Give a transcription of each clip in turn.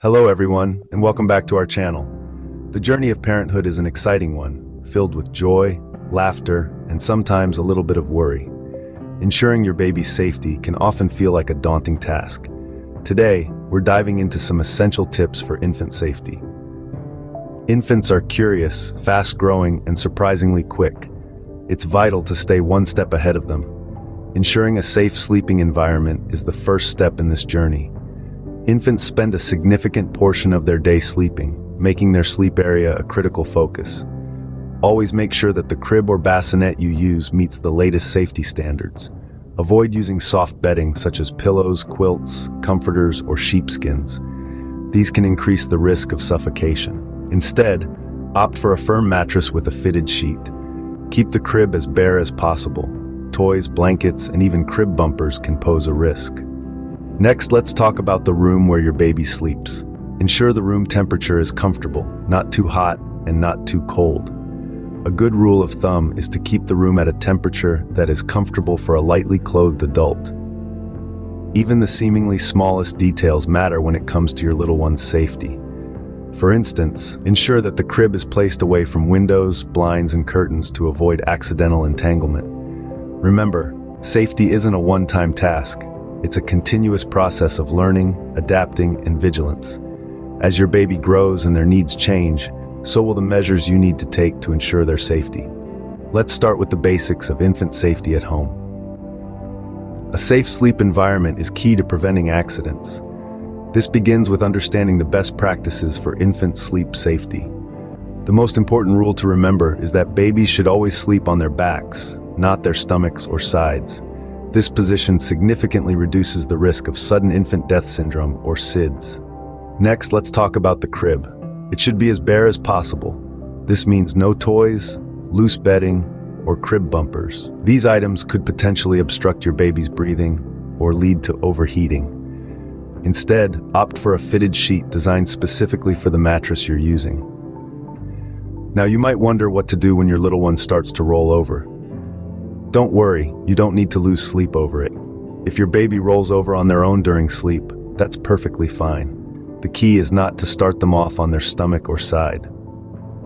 Hello everyone, and welcome back to our channel. The journey of parenthood is an exciting one, filled with joy, laughter, and sometimes a little bit of worry. Ensuring your baby's safety can often feel like a daunting task. Today, we're diving into some essential tips for infant safety. Infants are curious, fast-growing, and surprisingly quick. It's vital to stay one step ahead of them. Ensuring a safe sleeping environment is the first step in this journey. Infants spend a significant portion of their day sleeping, making their sleep area a critical focus. Always make sure that the crib or bassinet you use meets the latest safety standards. Avoid using soft bedding such as pillows, quilts, comforters, or sheepskins. These can increase the risk of suffocation. Instead, opt for a firm mattress with a fitted sheet. Keep the crib as bare as possible. Toys, blankets, and even crib bumpers can pose a risk. Next, let's talk about the room where your baby sleeps. Ensure the room temperature is comfortable, not too hot and not too cold. A good rule of thumb is to keep the room at a temperature that is comfortable for a lightly clothed adult. Even the seemingly smallest details matter when it comes to your little one's safety. For instance, ensure that the crib is placed away from windows, blinds, and curtains to avoid accidental entanglement. Remember, safety isn't a one-time task. It's a continuous process of learning, adapting, and vigilance. As your baby grows and their needs change, so will the measures you need to take to ensure their safety. Let's start with the basics of infant safety at home. A safe sleep environment is key to preventing accidents. This begins with understanding the best practices for infant sleep safety. The most important rule to remember is that babies should always sleep on their backs, not their stomachs or sides. This position significantly reduces the risk of sudden infant death syndrome, or SIDS. Next, let's talk about the crib. It should be as bare as possible. This means no toys, loose bedding, or crib bumpers. These items could potentially obstruct your baby's breathing or lead to overheating. Instead, opt for a fitted sheet designed specifically for the mattress you're using. Now, you might wonder what to do when your little one starts to roll over. Don't worry, you don't need to lose sleep over it. If your baby rolls over on their own during sleep, that's perfectly fine. The key is not to start them off on their stomach or side.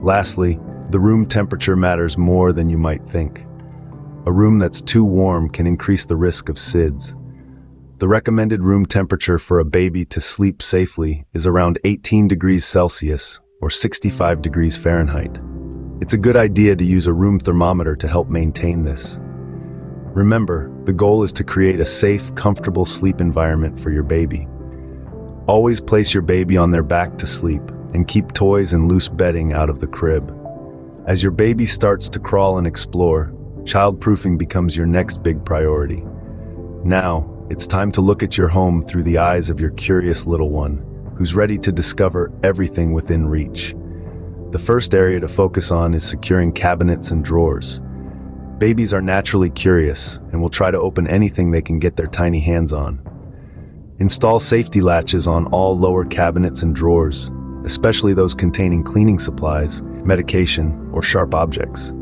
Lastly, the room temperature matters more than you might think. A room that's too warm can increase the risk of SIDS. The recommended room temperature for a baby to sleep safely is around 18 degrees Celsius or 65 degrees Fahrenheit. It's a good idea to use a room thermometer to help maintain this. Remember, the goal is to create a safe, comfortable sleep environment for your baby. Always place your baby on their back to sleep and keep toys and loose bedding out of the crib. As your baby starts to crawl and explore, childproofing becomes your next big priority. Now, it's time to look at your home through the eyes of your curious little one, who's ready to discover everything within reach. The first area to focus on is securing cabinets and drawers. Babies are naturally curious and will try to open anything they can get their tiny hands on. Install safety latches on all lower cabinets and drawers, especially those containing cleaning supplies, medication, or sharp objects.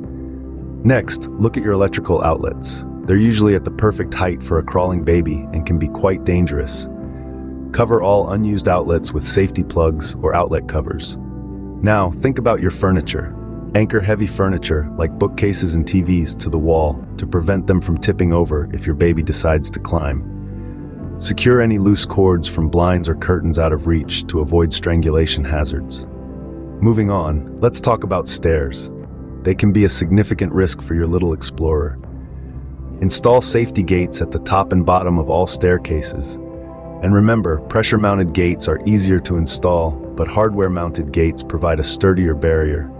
Next, look at your electrical outlets. They're usually at the perfect height for a crawling baby and can be quite dangerous. Cover all unused outlets with safety plugs or outlet covers. Now, think about your furniture. Anchor heavy furniture, like bookcases and TVs, to the wall to prevent them from tipping over if your baby decides to climb. Secure any loose cords from blinds or curtains out of reach to avoid strangulation hazards. Moving on, let's talk about stairs. They can be a significant risk for your little explorer. Install safety gates at the top and bottom of all staircases. And remember, pressure-mounted gates are easier to install, but hardware-mounted gates provide a sturdier barrier.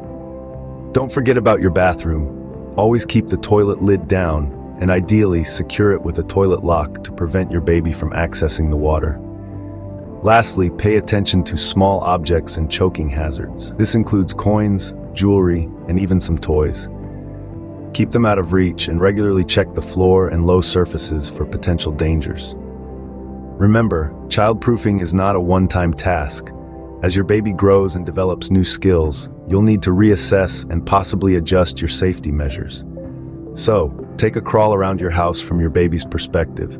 Don't forget about your bathroom. Always keep the toilet lid down, and ideally secure it with a toilet lock to prevent your baby from accessing the water. Lastly, pay attention to small objects and choking hazards. This includes coins, jewelry, and even some toys. Keep them out of reach and regularly check the floor and low surfaces for potential dangers. Remember, childproofing is not a one-time task. As your baby grows and develops new skills, you'll need to reassess and possibly adjust your safety measures. So, take a crawl around your house from your baby's perspective.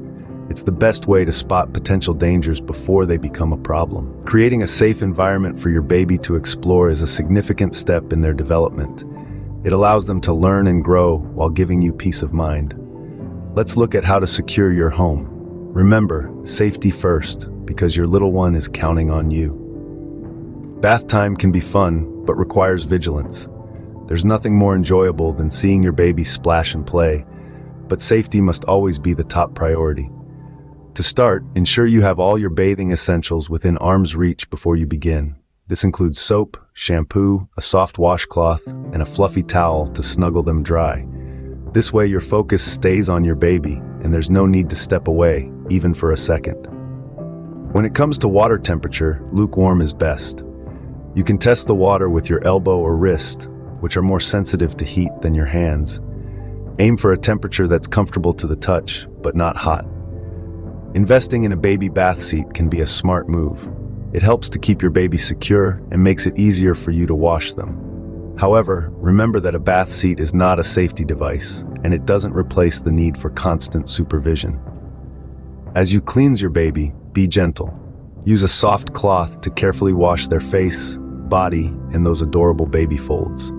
It's the best way to spot potential dangers before they become a problem. Creating a safe environment for your baby to explore is a significant step in their development. It allows them to learn and grow while giving you peace of mind. Let's look at how to secure your home. Remember, safety first, because your little one is counting on you. Bath time can be fun, but requires vigilance. There's nothing more enjoyable than seeing your baby splash and play, but safety must always be the top priority. To start, ensure you have all your bathing essentials within arm's reach before you begin. This includes soap, shampoo, a soft washcloth, and a fluffy towel to snuggle them dry. This way your focus stays on your baby, and there's no need to step away, even for a second. When it comes to water temperature, lukewarm is best. You can test the water with your elbow or wrist, which are more sensitive to heat than your hands. Aim for a temperature that's comfortable to the touch, but not hot. Investing in a baby bath seat can be a smart move. It helps to keep your baby secure and makes it easier for you to wash them. However, remember that a bath seat is not a safety device, and it doesn't replace the need for constant supervision. As you cleanse your baby, be gentle. Use a soft cloth to carefully wash their face, body, and those adorable baby folds.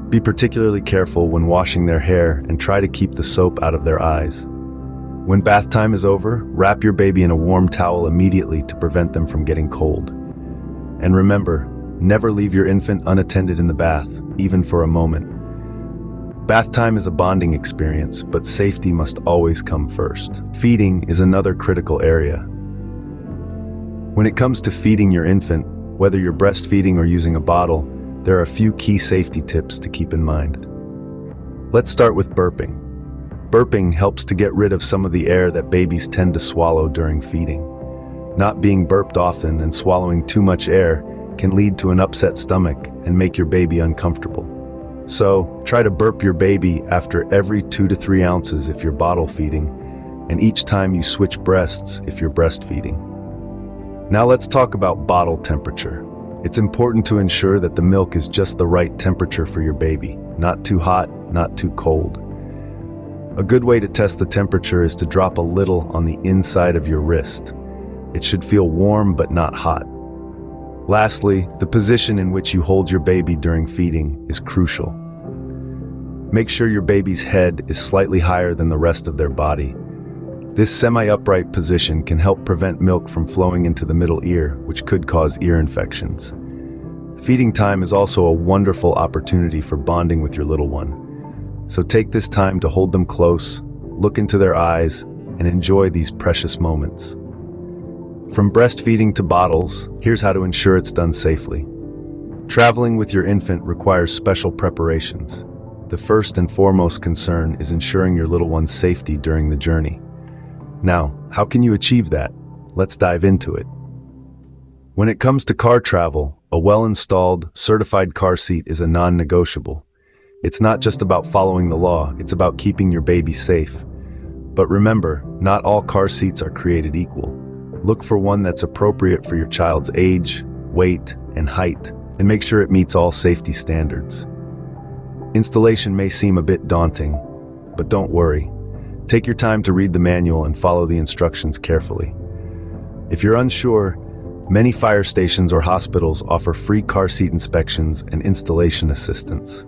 Be particularly careful when washing their hair and try to keep the soap out of their eyes. When bath time is over, wrap your baby in a warm towel immediately to prevent them from getting cold. And remember, never leave your infant unattended in the bath, even for a moment. Bath time is a bonding experience, but safety must always come first. Feeding is another critical area. When it comes to feeding your infant, whether you're breastfeeding or using a bottle, there are a few key safety tips to keep in mind. Let's start with burping. Burping helps to get rid of some of the air that babies tend to swallow during feeding. Not being burped often and swallowing too much air can lead to an upset stomach and make your baby uncomfortable. So, try to burp your baby after every 2 to 3 ounces if you're bottle feeding, and each time you switch breasts if you're breastfeeding. Now let's talk about bottle temperature. It's important to ensure that the milk is just the right temperature for your baby, not too hot, not too cold. A good way to test the temperature is to drop a little on the inside of your wrist. It should feel warm but not hot. Lastly, the position in which you hold your baby during feeding is crucial. Make sure your baby's head is slightly higher than the rest of their body. This semi-upright position can help prevent milk from flowing into the middle ear, which could cause ear infections. Feeding time is also a wonderful opportunity for bonding with your little one. So take this time to hold them close, look into their eyes, and enjoy these precious moments. From breastfeeding to bottles, here's how to ensure it's done safely. Traveling with your infant requires special preparations. The first and foremost concern is ensuring your little one's safety during the journey. Now, how can you achieve that? Let's dive into it. When it comes to car travel, a well-installed, certified car seat is a non-negotiable. It's not just about following the law, it's about keeping your baby safe. But remember, not all car seats are created equal. Look for one that's appropriate for your child's age, weight, and height, and make sure it meets all safety standards. Installation may seem a bit daunting, but don't worry. Take your time to read the manual and follow the instructions carefully. If you're unsure, many fire stations or hospitals offer free car seat inspections and installation assistance.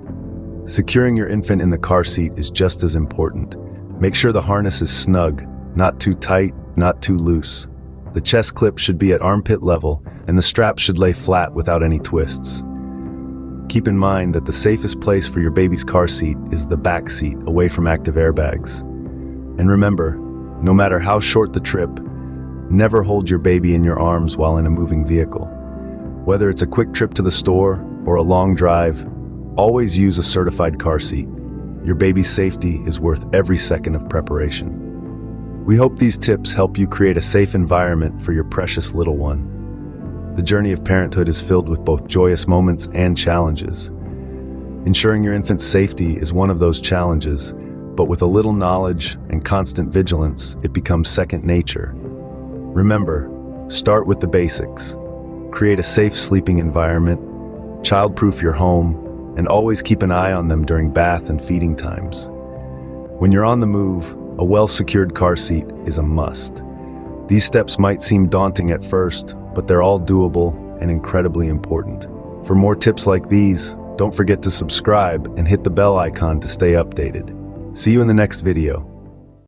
Securing your infant in the car seat is just as important. Make sure the harness is snug, not too tight, not too loose. The chest clip should be at armpit level, and the strap should lay flat without any twists. Keep in mind that the safest place for your baby's car seat is the back seat, away from active airbags. And remember, no matter how short the trip, never hold your baby in your arms while in a moving vehicle. Whether it's a quick trip to the store or a long drive, always use a certified car seat. Your baby's safety is worth every second of preparation. We hope these tips help you create a safe environment for your precious little one. The journey of parenthood is filled with both joyous moments and challenges. Ensuring your infant's safety is one of those challenges, but with a little knowledge and constant vigilance, it becomes second nature. Remember, start with the basics. Create a safe sleeping environment, childproof your home, and always keep an eye on them during bath and feeding times. When you're on the move, a well-secured car seat is a must. These steps might seem daunting at first, but they're all doable and incredibly important. For more tips like these, don't forget to subscribe and hit the bell icon to stay updated. See you in the next video.